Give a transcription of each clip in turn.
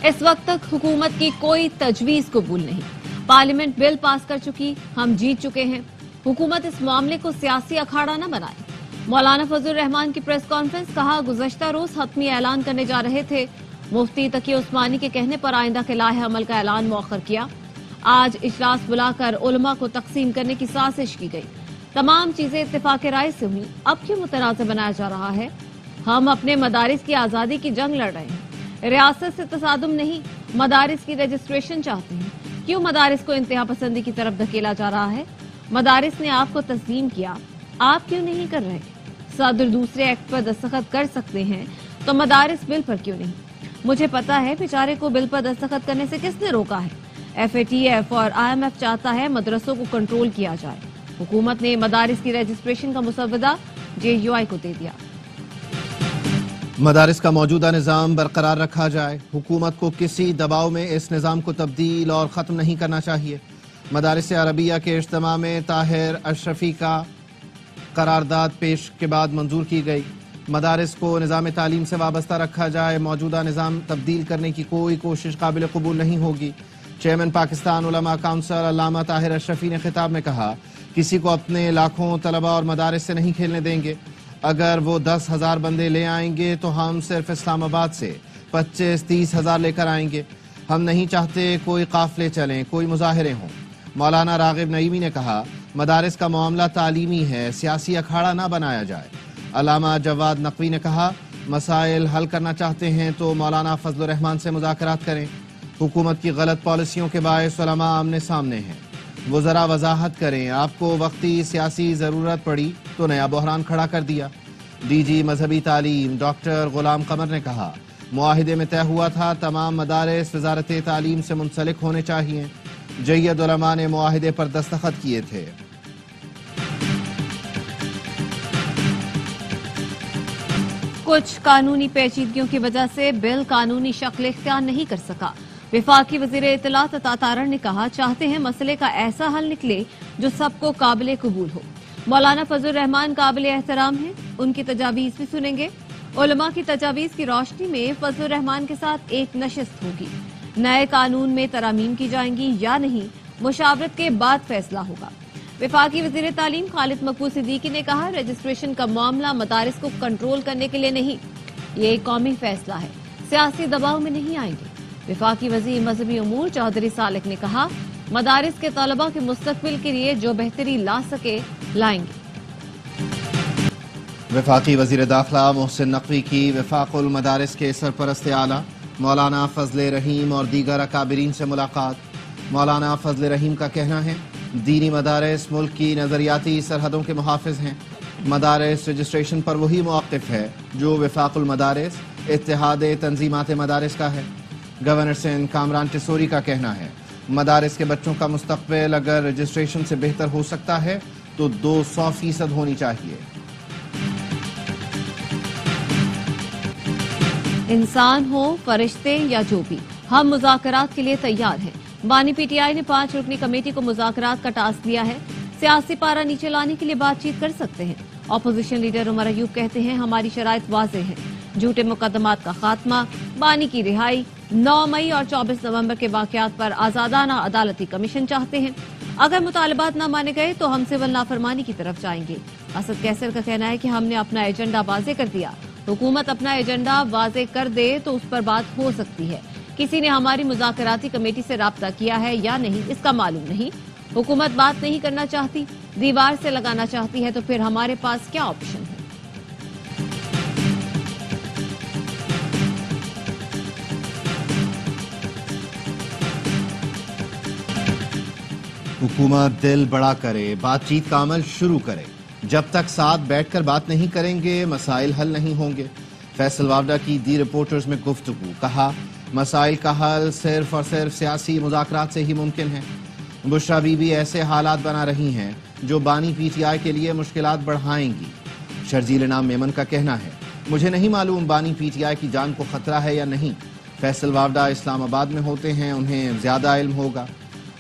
इस वक्त तक हुकूमत की कोई तजवीज कबूल नहीं। पार्लियामेंट बिल पास कर चुकी, हम जीत चुके हैं। हुकूमत इस मामले को सियासी अखाड़ा न बनाए। मौलाना फजल रहमान की प्रेस कॉन्फ्रेंस, कहा गुज़श्ता रोज हतमी ऐलान करने जा रहे थे। मुफ्ती तकी उस्मानी के कहने पर आइंदा के लाहे अमल का ऐलान मौखर किया। आज इजलास बुलाकर उलमा को तकसीम करने की साजिश की गई। तमाम चीजें इत्तेफाक राय से हुई। अब क्यों मुतनाज़ बनाया जा रहा है? हम अपने मदारिस की आजादी की जंग लड़ रहे हैं। रियासत से तसादुम नहीं, मदारिस की रजिस्ट्रेशन चाहते हैं। क्यों मदारिस को इंतहा पसंदी की तरफ धकेला जा रहा है? मदारिस ने आपको तस्लीम किया, आप क्यों नहीं कर रहे? सदर दूसरे एक्ट पर दस्तखत कर सकते हैं तो मदारिस बिल पर क्यों नहीं? मुझे पता है बेचारे को बिल पर दस्तखत करने से किसने रोका है। FATF और IMF चाहता है मदरसों को कंट्रोल किया जाए। हुकूमत ने मदारिस की रजिस्ट्रेशन का मुसव्वदा JUI को दे दिया। मदारिस का मौजूदा निज़ाम बरकरार रखा जाए। हुकूमत को किसी दबाव में इस निज़ाम को तब्दील और ख़त्म नहीं करना चाहिए। मदारिस अरबिया के इज्तिमा में ताहिर अशरफी का करारदाद पेश के बाद मंजूर की गई। मदारिस को निज़ाम तालीम से वाबस्ता रखा जाए। मौजूदा निज़ाम तब्दील करने की कोई कोशिश काबिल कबूल नहीं होगी। चेयरमैन पाकिस्तान उलमा काउंसिल अल्लामा ताहिर अशरफी ने खिताब में कहा, किसी को अपने लाखों तलबा और मदारिस से नहीं खेलने देंगे। अगर वो 10,000 बंदे ले आएंगे तो हम सिर्फ इस्लामाबाद से 25-30 हज़ार लेकर आएंगे। हम नहीं चाहते कोई काफिले चलें, कोई मुजाहिरे हों। मौलाना रागिब नईमी ने कहा, मदारिस का मामला तालीमी है, सियासी अखाड़ा ना बनाया जाए। अल्लामा जवाद नकवी ने कहा, मसाइल हल करना चाहते हैं तो मौलाना फजल रहमान से मुज़ाकरात करें। हुकूमत की गलत पॉलिसियों के बायस उलमा आमने सामने हैं, वो ज़रा वजाहत करें। आपको वक्ती सियासी ज़रूरत पड़ी तो नया बहरान खड़ा कर दिया। DG मजहबी तालीम डॉक्टर गुलाम कमर ने कहा, मुआहिदे में तय हुआ था तमाम मदारिस वजारत तालीम से मुंसलिक होने चाहिए। जय्यद उलमा ने मुआहिदे पर दस्तखत किए थे। कुछ कानूनी पेचीदगियों की वजह से बिल कानूनी शक्ल इख्तियार नहीं कर सका। वफाकी वज़ीर इत्तलात अता तारड़ ने कहा, चाहते हैं मसले का ऐसा हल निकले जो सबको काबिल कबूल हो। मौलाना फजल रहमान काबिल एहतराम हैं, उनकी तजावीज़ भी सुनेंगे। उलमा की तजावीज़ की रोशनी में फजल रहमान के साथ एक नशिस्त होगी। नए कानून में तरामीम की जाएंगी या नहीं, मुशावरत के बाद फैसला होगा। वफाकी वज़ीर तालीम खालिद मकबूल सिद्दीकी ने कहा, रजिस्ट्रेशन का मामला मदारिस को कंट्रोल करने के लिए नहीं, ये एक कौमी फैसला है, सियासी दबाव में नहीं आएंगे। वफाकी वज़ीर मजहबी उमूर चौधरी सालिक ने कहा, मदारिस के तलबा के मुस्तकबिल के लिए जो बेहतरी ला सके लाएंगे। वफाकी वज़ीर दाखिला मोहसिन नकवी की वफाकुल मदारिस के सरपरस्त आला मौलाना फजल रहीम और दीगर अकाबिरीन से मुलाकात। मौलाना फजल रहीम का कहना है, दीनी मदारिस मुल्क की नज़रियाती सरहदों के मुहाफ़िज़ हैं। मदारिस रजिस्ट्रेशन पर वही मौक़िफ़ है जो वफाकुल मदारिस इत्तेहाद तंजीमात मदारिस का है। गवर्नर सिंध कामरान टिसोरी का कहना है, मदारिस के बच्चों का मुस्तक़बिल अगर रजिस्ट्रेशन से बेहतर हो सकता है तो 200% होनी चाहिए। इंसान हो, फरिश्ते या जो भी, हम मुज़ाकरात के लिए तैयार हैं। बानी PTI ने 5 रुकनी कमेटी को मुज़ाकरात का टास्क दिया है। सियासी पारा नीचे लाने के लिए बातचीत कर सकते हैं। अपोजिशन लीडर उमर अयूब कहते हैं, हमारी शराइत वाज़ेह है, झूठे मुकदमात का खात्मा, बानी की रिहाई, 9 मई और 24 नवंबर के वाक़यात पर आज़ादाना अदालती कमीशन चाहते हैं। अगर मुतालबात न माने गए तो हम सिविल नाफरमानी की तरफ जाएंगे। असद कैसर का कहना है कि हमने अपना एजेंडा वाज़े कर दिया, हुकूमत अपना एजेंडा वाज़े कर दे तो उस पर बात हो सकती है। किसी ने हमारी मुज़ाकराती कमेटी से राब्ता किया है या नहीं इसका मालूम नहीं। हुकूमत बात नहीं करना चाहती, दीवार से लगाना चाहती है, तो फिर हमारे पास क्या ऑप्शन है? हुकूमत दिल बड़ा करे, बातचीत का अमल शुरू करे। जब तक साथ बैठकर बात नहीं करेंगे मसाइल हल नहीं होंगे। फैसल वावडा की दी रिपोर्टर्स में गुफ्तगू, कहा, मसाइल का हल सिर्फ और सिर्फ सियासी मुज़ाकरात से ही मुमकिन है। बुशरा बीबी ऐसे हालात बना रही हैं जो बानी PTI के लिए मुश्किलात बढ़ाएंगी। शर्जील नाम मेमन का कहना है, मुझे नहीं मालूम बानी PTI की जान को खतरा है या नहीं। फैसल वावडा इस्लामाबाद में होते हैं, उन्हें ज्यादा इल्म होगा।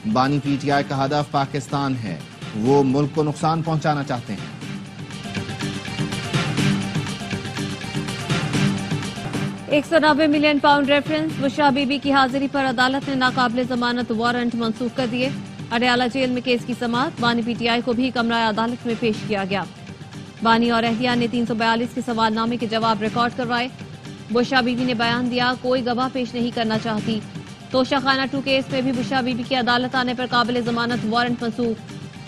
बानी PTI का हदफ पाकिस्तान है, वो मुल्क को नुकसान पहुंचाना चाहते हैं। 190 million pound reference Bushra Bibi की हाजिरी पर अदालत ने नाकाबिले जमानत वारंट मंसूख कर दिए। अडयाला जेल में केस की समाअत बानी पीटीआई को भी कमरा अदालत में पेश किया गया। बानी और अहलिया ने 342 के सवालनामे के जवाब रिकॉर्ड करवाए। बुशरा बीबी ने बयान दिया, कोई गवाह पेश नहीं करना चाहती। तोशाखाना 2 केस में भी बुशरा बीबी की अदालत आने पर काबिले जमानत वारंट मंसूख।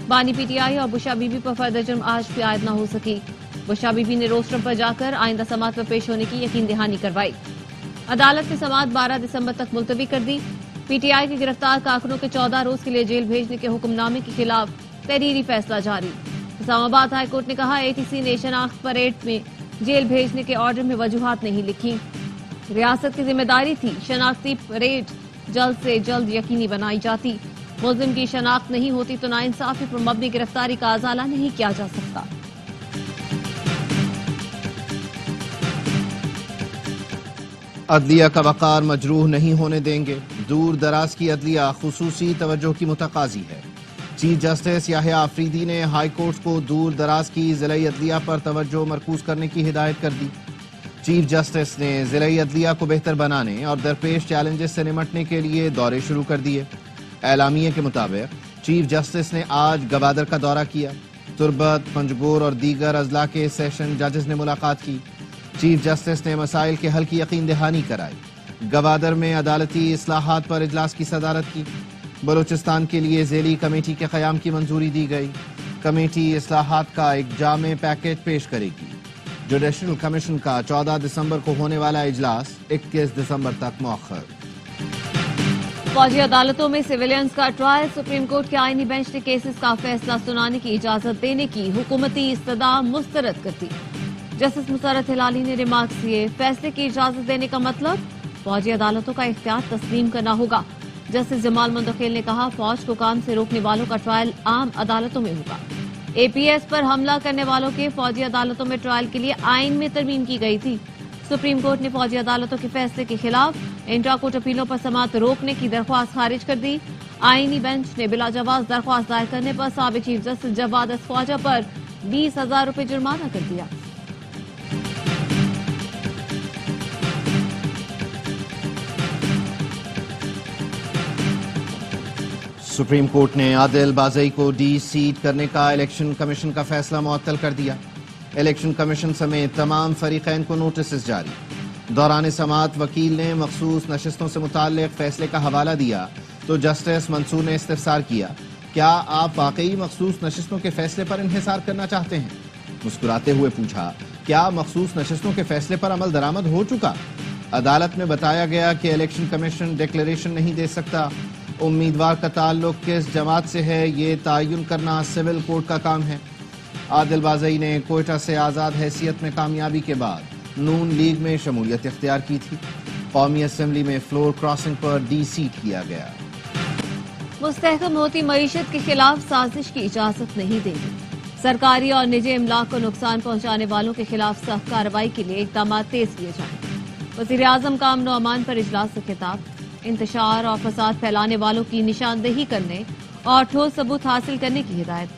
बानी पीटीआई और बुशरा बीबी पर फर्द जुर्म आज भी आयद न हो सकी। बुशरा बीबी ने रोस्ट्रम पर जाकर आइंदा समाअत पर पेश होने की यकीन दहानी करवाई। अदालत ने समाअत 12 दिसंबर तक मुलतवी कर दी। पीटीआई के गिरफ्तार कारकुनों के 14 रोज के लिए जेल भेजने के हुक्मनामे के खिलाफ तहरीरी फैसला जारी। इस्लामाबाद हाई कोर्ट ने कहा, एटीसी ने शनाख्त परेड में जेल भेजने के ऑर्डर में वजूहात नहीं लिखी। रियासत की जिम्मेदारी थी शनाख्ती परेड जल्द से जल्द यकीनी बनाई जाती। मुल्जिम की शनाख्त नहीं होती तो नाइंसाफी पर मबनी गिरफ्तारी का अजाला नहीं किया जा सकता। अदलिया का वक़ार मजरूह नहीं होने देंगे। दूर दराज की अदलिया खुसूसी तवज्जो की मुतकाजी है। चीफ जस्टिस याहिया आफरीदी ने हाई कोर्ट को दूर दराज की ज़िलाई अदलिया पर तवज्जो मरकूज करने की हिदायत कर दी। चीफ जस्टिस ने ज़िलाई अदलिया को बेहतर बनाने और दरपेश चैलेंजेस से निमटने के लिए दौरे शुरू कर दिए। एलामिये के मुताबिक चीफ जस्टिस ने आज गवादर का दौरा किया। तुरबत, पंजगोर और दीगर अजला के सेशन जजेस ने मुलाकात की। चीफ जस्टिस ने मसाइल के हल की यकीन दहानी कराई। गवादर में अदालती इस्लाहात पर इजलास की सदारत की। बलूचिस्तान के लिए ज़ेली कमेटी के क़याम की मंजूरी दी गई। कमेटी इस्लाहात का एक जामे पैकेज पेश करेगी। जुडिशल कमीशन का 14 दिसंबर को होने वाला इजलास 21 दिसंबर तक मौखर। फौजी अदालतों में सिविलियंस का ट्रायल। सुप्रीम कोर्ट के आईनी बेंच ने केसेस का फैसला सुनाने की इजाजत देने की हुकूमती इस्तदा मुस्तरद कर दी। जस्टिस मुसर्रत हिलाली ने रिमार्क्स दिए, फैसले की इजाजत देने का मतलब फौजी अदालतों का इख्तियार तस्लीम करना होगा। जस्टिस जमाल मुंतखिल ने कहा, फौज को काम से रोकने वालों का ट्रायल आम अदालतों में होगा। एपीएस पर हमला करने वालों के फौजी अदालतों में ट्रायल के लिए आइन में तरमीम की गई थी। सुप्रीम कोर्ट ने फौजी अदालतों के फैसले के खिलाफ इंट्रा कोर्ट अपीलों पर समाअत रोकने की दरख्वास्त खारिज कर दी। आईनी बेंच ने बिला जवाज दरख्वास्त दायर करने पर साबिक चीफ जस्टिस जवाद ख्वाजा पर 20,000 रुपए जुर्माना कर दिया। सुप्रीम कोर्ट ने आदिल बाज़ई को डी सीट करने का इलेक्शन कमीशन का फैसला मुअत्तल कर दिया। इलेक्शन कमीशन समेत तमाम फरीकैन को नोटिस जारी। दौरान समाअत वकील ने मखसूस नशिस्तों से मुताल्लिक फैसले का हवाला दिया तो जस्टिस मंसूर ने इस्तिफसार किया, क्या आप वाकई मखसूस नशिस्तों के फैसले पर इन्हिसार करना चाहते हैं? मुस्कुराते हुए पूछा, क्या मखसूस नशिस्तों के फैसले पर अमल दरामद हो चुका? अदालत में बताया गया कि इलेक्शन कमीशन डिक्लेरेशन नहीं दे सकता। उम्मीदवार का ताल्लुक किस जमात से है ये तयन करना सिविल कोर्ट का काम है। आदिल बाज़ई ने कोयटा से आज़ाद हैसियत में कामयाबी के बाद नून लीग में शमूलियत इख्तियार की थी। कौमी असम्बली में फ्लोर क्रॉसिंग पर डी सीट किया गया। मुस्तहकम होती मईशत के खिलाफ साजिश की इजाजत नहीं देगी। सरकारी और निजी इमलाक को नुकसान पहुंचाने वालों के खिलाफ सख्त कार्रवाई के लिए इक़दाम तेज किए जाएं। वज़ीर आज़म का अमन व अमान पर इजलास से खिताब। इंतशार और फसाद फैलाने वालों की निशानदेही करने और ठोस सबूत हासिल करने की हिदायत।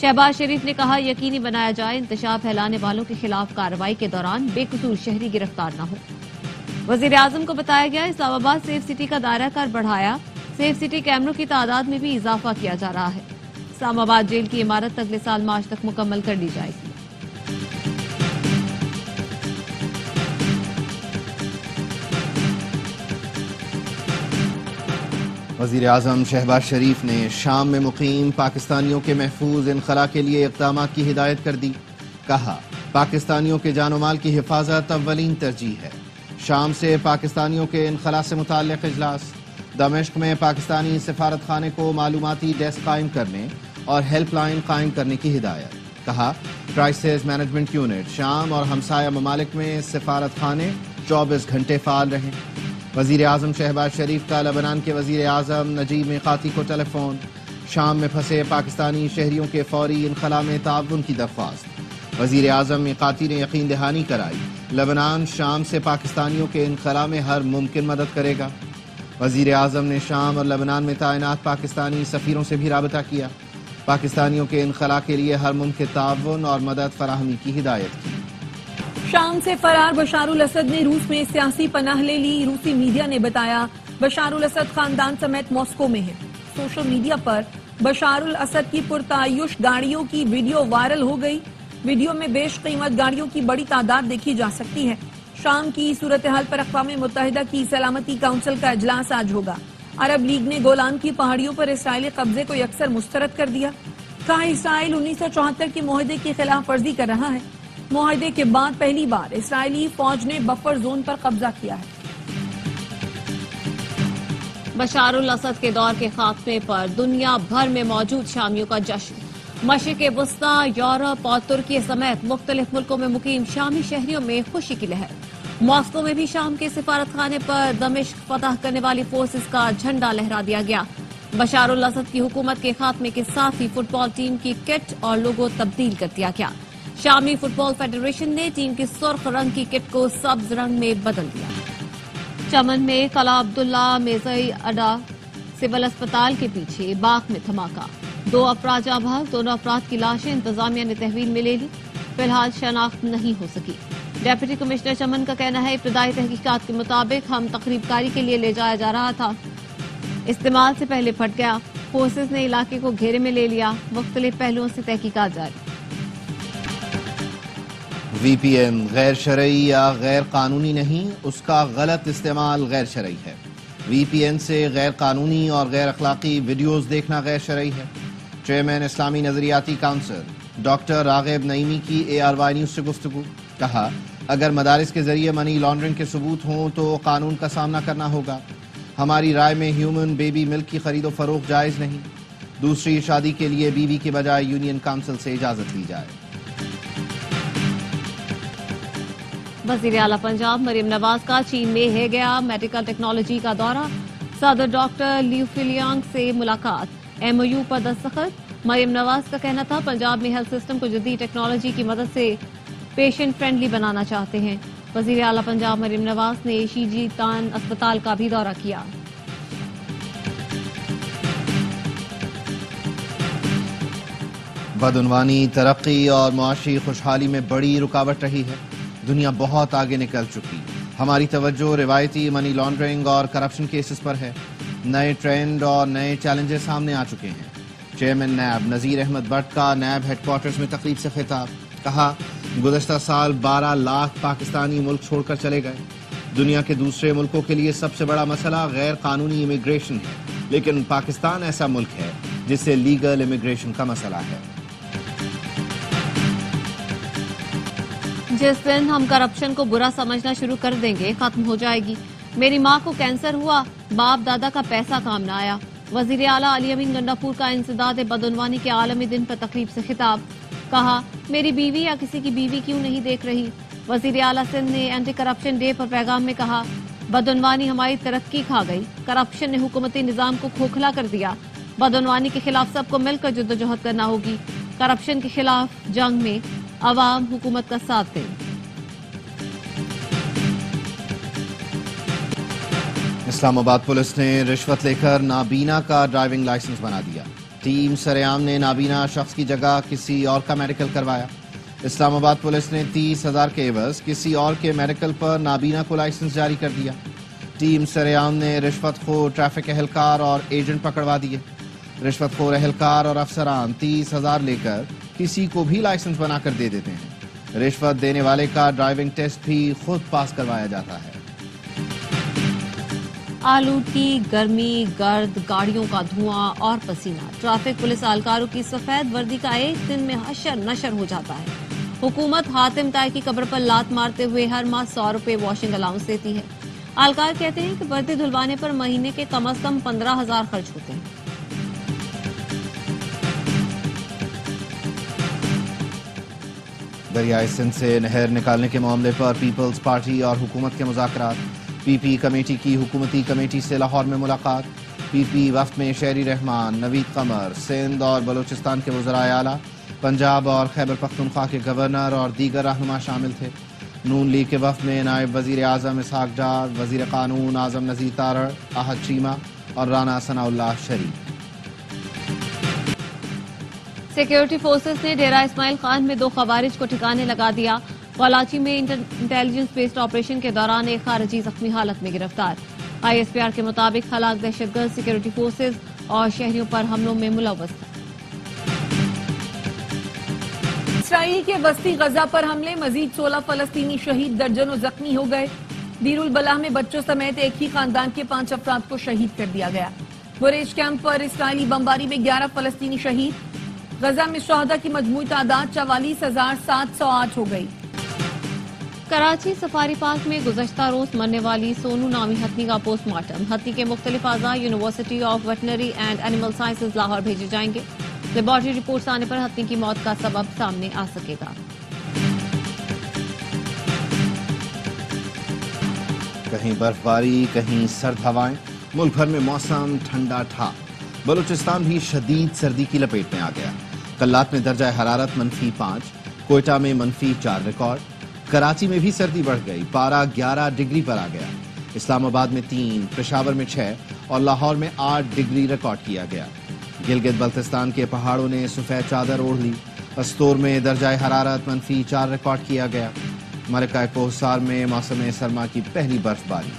शहबाज शरीफ ने कहा, यकीनी बनाया जाए इंतशार फैलाने वालों के खिलाफ कार्रवाई के दौरान बेकसूर शहरी गिरफ्तार न हो। वज़ीर आज़म को बताया गया, इस्लामाबाद सेफ सिटी का दायरा कार बढ़ाया। सेफ सिटी कैमरों की तादाद में भी इजाफा किया जा रहा है। इस्लामाबाद जेल की इमारत अगले साल मार्च तक मुकम्मल कर ली जाएगी। वज़ीर आज़म शहबाज शरीफ ने शाम में मुकीम पाकिस्तानियों के महफूज इनखला के लिए इक़दामात की हिदायत कर दी। कहा, पाकिस्तानियों के जानो माल की हिफाजत अव्वलीन तरजीह है। शाम से पाकिस्तानियों के इनखला से मुताल्लिक़ इजलास। दमिश्क में पाकिस्तानी सिफारत खाने को मालूमाती डेस्क कायम करने और हेल्पलाइन कायम करने की हिदायत। कहा, क्राइसिस मैनेजमेंट यूनिट शाम और हमसाया ममालिक में सिफारत खाने 24 घंटे फ़ाल रहें। वज़ीर आज़म शहबाज शरीफ का लबनान के वज़ीर आज़म नजीब मीक़ाती को टेलीफोन। शाम में फंसे पाकिस्तानी शहरियों के फौरी इनखला में ताउन की दरख्वास्त। वज़ीर आज़म मीक़ाती ने यकीन दहानी कराई, लबनान शाम से पाकिस्तानियों के इनखला में हर मुमकिन मदद करेगा। वज़ीर आज़म ने शाम और लबनान में तैनात पाकिस्तानी सफ़ीरों से भी राबता किया। पाकिस्तानियों के इनखला के लिए हर मुमकिन ताउन और मदद फराहमी की हिदायत की। شام سے فرار بشار الاسد نے روس میں سیاسی پناہ لے لی. روسی میڈیا نے بتایا بشار الاسد خاندان سمیت ماسکو میں ہے. سوشل میڈیا پر بشار الاسد کی پرتعیش گاڑیوں کی ویڈیو وائرل ہو گئی. ویڈیو میں بیش قیمت گاڑیوں کی بڑی تعداد دیکھی جا سکتی ہے. شام کی صورتحال پر اقوام متحدہ کی سلامتی کونسل کا اجلاس آج ہوگا. عرب لیگ نے گولان کی پہاڑیوں پر اسرائیلی قبضے کو یکسر مسترد کر دیا. کہا اسرائیل 1974 کے معاہدے کی خلاف ورزی کر رہا ہے. معاہدے کے بعد پہلی بار اسرائیلی فوج نے بفر زون پر قبضہ کیا ہے. بشار الاسد کے دور کے خاتمے پر دنیا بھر میں موجود شامیوں کا جشن. مشرق وسطی، یورپ اور ترکی سمیت مختلف ملکوں میں مقیم شامی شہریوں میں خوشی کی لہر. ماسکو میں بھی شام کے سفارت خانے پر دمشق فتح کرنے والی فورسز کا جھنڈا لہرا دیا گیا. بشار الاسد کی حکومت کے خاتمے کے ساتھ ہی فٹ بال ٹیم کی کٹ اور لوگو تبدیل کر دیا گیا. شامی فٹ بال فیڈریشن نے ٹیم کی سرخ رنگ کی کٹ کو سبز رنگ میں بدل دیا. چمن میں قلعہ عبداللہ میزئی اڈا سول اسپتال کے پیچھے باغ میں دھماکہ. 2 افراد جاں بحق، دونوں افراد کی لاشیں انتظامیہ نے تحویل میں لے لی. فی الحال شناخت نہیں ہو سکی. ڈیپٹی کمشنر چمن کا کہنا ہے ابتدائی تحقیقات کے مطابق ہم تقریب کاری کے لیے لے جایا جا رہا تھا، استعمال سے پہلے پھٹ گیا. فورسز نے علاقے کو گھیرے میں لے لیا. مختلف پہلوؤں سے تحقیقات جاری. وی پی این غیر شرعی یا غیر قانونی نہیں، اس کا غلط استعمال غیر شرعی ہے. وی پی این سے غیر قانونی اور غیر اخلاقی ویڈیوز دیکھنا غیر شرعی ہے. چیئرمین اسلامی نظریاتی کونسل ڈاکٹر راغب نعیمی کی ARY نیوز سے گفتگو. کہا اگر مدارس کے ذریعے منی لانڈرنگ کے ثبوت ہوں تو قانون کا سامنا کرنا ہوگا. ہماری رائے میں ہیومن بیبی ملک کی خرید و فروخت جائز نہیں. دوسری شادی کے لیے بیوی کے بجائے یونین کونسل سے اجازت لی جائے. وزیر اعلیٰ پنجاب مریم نواز کا چین میں ہے گیا میڈیکل ٹیکنالوجی کا دورہ. صدر ڈاکٹر لیو فلیانگ سے ملاقات. MOU پر دستخط. مریم نواز کا کہنا تھا پنجاب میں ہیلتھ سسٹم کو جدید ٹیکنالوجی کی مدد سے پیشنٹ فرینڈلی بنانا چاہتے ہیں. وزیر اعلیٰ پنجاب مریم نواز نے شیجی تان اسپتال کا بھی دورہ کیا. بدعنوانی ترقی اور معاشی خوشحالی میں بڑی رکاوٹ رہی ہے. دنیا بہت آگے نکل چکی. ہماری توجہ روایتی منی لانڈرنگ اور کرپشن کیسز پر ہے. نئے ٹرینڈ اور نئے چیلنجز سامنے آ چکے ہیں. چیئرمین نیب نذیر احمد بٹ کا نیب ہیڈ کوارٹرز میں تقریب سے خطاب. کہا گزشتہ سال 12 لاکھ پاکستانی ملک چھوڑ کر چلے گئے. دنیا کے دوسرے ملکوں کے لیے سب سے بڑا مسئلہ غیر قانونی امیگریشن ہے، لیکن پاکستان ایسا ملک ہے جس سے لیگل امیگریشن کا مسئلہ ہے. جس دن ہم کرپشن کو برا سمجھنا شروع کر دیں گے ختم ہو جائے گی. میری ماں کو کینسر ہوا، باپ دادا کا پیسہ کام نہ آیا. وزیر اعلیٰ علی امین گنڈاپور کا انسداد بدعنوانی کے عالمی دن پر تقریب سے خطاب. کہا میری بیوی یا کسی کی بیوی کیوں نہیں دیکھ رہی. وزیر اعلیٰ سندھ نے اینٹی کرپشن ڈے پر پیغام میں کہا بدعنوانی ہماری ترقی کھا گئی. کرپشن نے حکومتی نظام کو کھوکھلا کر دیا. بدعنوانی کے خلاف سب کو مل کر جدوجہد کرنا ہوگی. کرپشن کے خلاف جنگ میں عوام حکومت کا ساتھ دیں. اسلام آباد پولیس نے رشوت لے کر نابینا کا ڈرائیونگ لائسنس بنا دیا. ٹیم سریام نے نابینا شخص کی جگہ کسی اور کا میڈیکل کروایا. اسلام آباد پولیس نے 30,000 کے عوض کسی اور کے میڈیکل پر نابینا کو لائسنس جاری کر دیا. ٹیم سریام نے رشوت خور ٹریفک اہلکار اور ایجنٹ پکڑوا دیے. رشوت خور اہلکار اور افسران 30,000 لے کر کسی کو بھی لائسنس بنا کر دے دیتے ہیں. رشوت دینے والے کا ڈرائیونگ ٹیسٹ بھی خود پاس کروایا جاتا ہے. آلودگی، گرمی، گرد، گاڑیوں کا دھواں اور پسینہ. ٹریفک پولیس اہلکاروں کی سفید وردی کا ایک دن میں حشر نشر ہو جاتا ہے. حکومت حاتم طائی کی قبر پر لات مارتے ہوئے ہر ماہ 100 روپے واشنگ الاؤنس دیتی ہے. اہلکار کہتے ہیں کہ وردی دھلوانے پر مہینے کے کم از کم 15,000 خرچ ہوتے ہیں. دریائے سندھ سے نہر نکالنے کے معاملے پر پیپلز پارٹی اور حکومت کے مذاکرات. پی پی کمیٹی کی حکومتی کمیٹی سے لاہور میں ملاقات. پی پی وفد میں شہری رحمان، نوید قمر، سندھ اور بلوچستان کے وزرائے اعلیٰ، پنجاب اور خیبر پختونخوا کے گورنر اور دیگر رہنما شامل تھے. نون لیگ کے وفد میں نائب وزیر اعظم اسحاق ڈار، وزیر قانون اعظم نذیر تارڑ، احد چیمہ اور رانا ثناء اللہ شریف. سیکیورٹی فورسز نے ڈیرہ اسماعیل خان میں 2 خوارج کو ٹھکانے لگا دیا. वालाची में इंटेलिजेंस बेस्ड ऑपरेशन के दौरान एक खारजी जख्मी हालत में गिरफ्तार। ISPR के मुताबिक हलाक दहशतगर्द सिक्योरिटी फोर्सेज और शहरियों पर हमलों में मुलव्वस था। इसराइल के वस्ती गजा पर हमले, मजीद 16 फलस्तीनी शहीद, दर्जनों जख्मी हो गए। बीरुल बलाह में बच्चों समेत एक ही खानदान के 5 अफराद को शहीद कर दिया गया। बुरेज कैंप पर इसराइली बमबारी में 11 फलस्तीनी शहीद। गजा में शहदा की मजमूई तादाद 44,708 हो गई। कराची सफारी पार्क में गुज़श्ता रोज मरने वाली सोनू नामी हथनी का पोस्टमार्टम। हथनी के मुख्तलिफ अज़ा university of veterinary and animal sciences Lahore भेजे जाएंगे। लेबॉर्टरी रिपोर्ट्स आने पर हथनी की मौत का सबब सामने आ सकेगा। कहीं बर्फबारी, कहीं सर्द हवाएं, मुल्क भर में मौसम ठंडा था। बलूचिस्तान भी शदीद सर्दी की लपेट में आ गया। कल्लात में दर्जा हरारत -5, कोयटा में -4 रिकॉर्ड। कराची में भी सर्दी बढ़ गई, पारा 11 डिग्री पर आ गया। इस्लामाबाद में 3, पेशावर में 6 और लाहौर में 8 डिग्री रिकॉर्ड किया गया। गिलगित बल्तिस्तान के पहाड़ों ने सफेद चादर ओढ़ ली। अस्तोर में दर्जा हरारत -4 रिकॉर्ड किया गया। मरका कोहसार में मौसम सरमा की पहली बर्फबारी।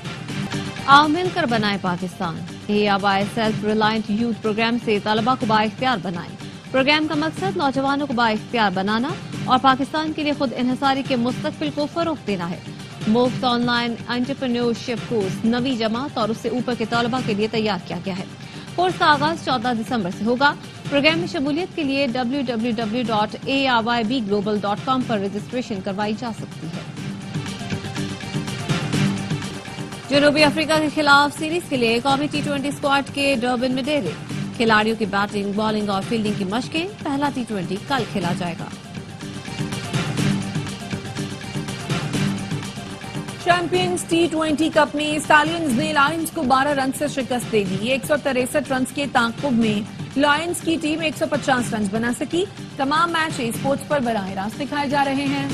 आओ मिलकर बनाए Pakistan. AAY self reliant youth programme से तलबा को बाइख्तियार बनाए। प्रोग्राम का मकसद नौजवानों को बाइख्तियार बनाना और पाकिस्तान के लिए खुद इन्हसारी के मुस्तकबिल को फरोग देना है। मुफ्त ऑनलाइन एंटरप्रेन्योरशिप कोर्स 9वीं जमात और उससे ऊपर के तलबा के लिए तैयार किया गया है। कोर्स का आगाज 14 दिसंबर से होगा। प्रोग्राम में शमूलियत के लिए www.aryvglobal.com पर रजिस्ट्रेशन करवाई जा सकती है। जनूबी अफ्रीका के खिलाफ सीरीज के लिए कौमी T20 स्क्वाड के डर्बन में डेरे। खिलाड़ियों की बैटिंग, बॉलिंग और फील्डिंग की मशकें। पहला T20 कल खेला जाएगा। चैंपियंस T20 कप में स्टालियंस ने लायंस को 12 रन से शिकस्त दे दी। 163 रन के ताक़ुब में लायंस की टीम 150 रन बना सकी। तमाम मैच स्पोर्ट्स पर बराह रास्त दिखाए जा रहे हैं।